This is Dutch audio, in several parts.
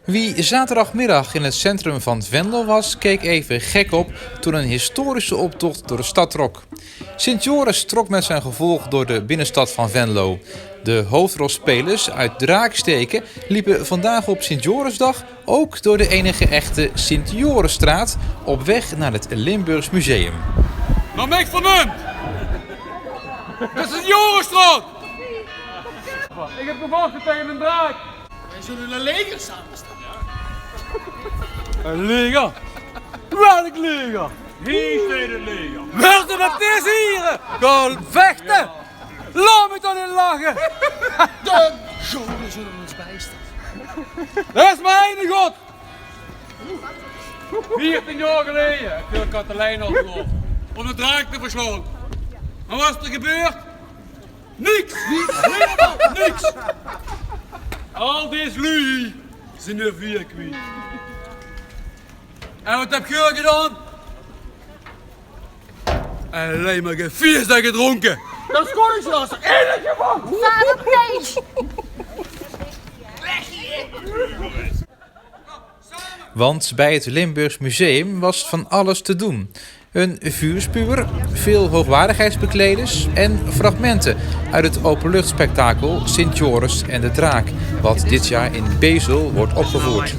Wie zaterdagmiddag in het centrum van Venlo was, keek even gek op toen een historische optocht door de stad trok. Sint Joris trok met zijn gevolg door de binnenstad van Venlo. De hoofdrolspelers uit Draaksteken liepen vandaag op Sint Jorisdag ook door de enige echte Sint Jorisstraat op weg naar het Limburgs Museum. Nou, Mick van hem! Dat is een Jorisstraat! Ik heb gevochten tegen een draak! Wij zullen een leger samenstellen. Een leger? Welk leger? Hier staat een leger. Werden het is hier! Gaan vechten! Laat me dan niet lachen! De Joden zullen ons bijstaan. Dat is mijn ene god! 14 jaar geleden heb je Katelijn al gelopen om de draak te verslaan. En wat is er gebeurd? Niks! Helemaal niks! Al deze lui zijn er 4 kwijt. En wat heb je gedaan? Alleen maar gefeest en gedronken. Dat is koningslasser. Eindelijk gewonnen! Vader Pees! Want bij het Limburgs Museum was van alles te doen. Een vuurspuwer, veel hoogwaardigheidsbekleders en fragmenten uit het openluchtspektakel Sint Joris en de Draak, wat dit jaar in Bezel wordt opgevoerd.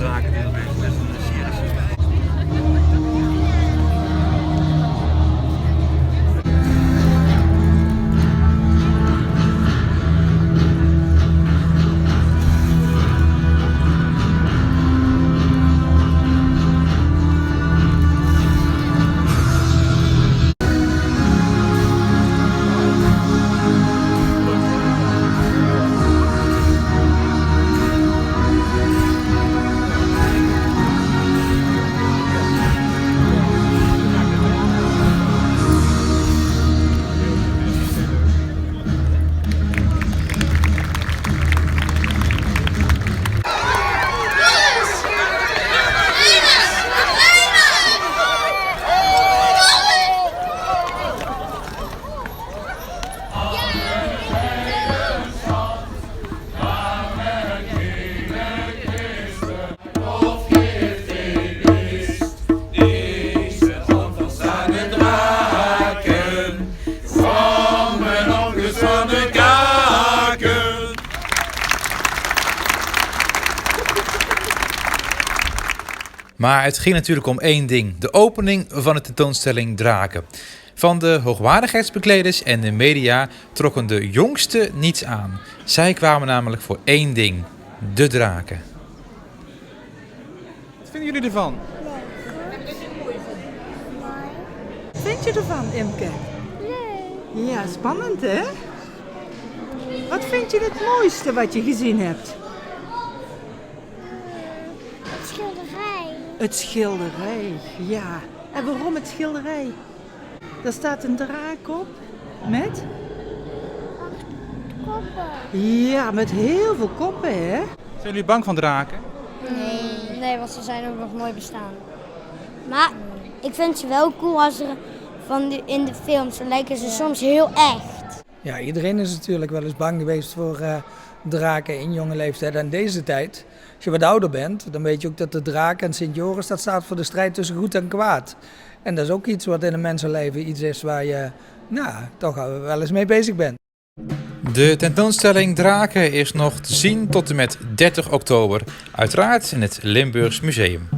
Maar het ging natuurlijk om één ding: de opening van de tentoonstelling Draken. Van de hoogwaardigheidsbekleders en de media trokken de jongsten niets aan. Zij kwamen namelijk voor één ding: de draken. Wat vinden jullie ervan? Wat vind je ervan, Imke? Nee. Ja, spannend hè? Wat vind je het mooiste wat je gezien hebt? Het schilderij. Het schilderij, ja. En waarom het schilderij? Daar staat een draak op met? Koppen. Ja, met heel veel koppen hè? Zijn jullie bang van draken? Nee, want ze zijn ook nog nooit bestaan. Maar ik vind ze wel cool als er in de films, dan lijken ze soms heel echt. Ja, iedereen is natuurlijk wel eens bang geweest voor draken in jonge leeftijd. En deze tijd, als je wat ouder bent, dan weet je ook dat de draak en Sint Joris, dat staat voor de strijd tussen goed en kwaad. En dat is ook iets wat in een mensenleven iets is waar je toch wel eens mee bezig bent. De tentoonstelling Draken is nog te zien tot en met 30 oktober, uiteraard in het Limburgs Museum.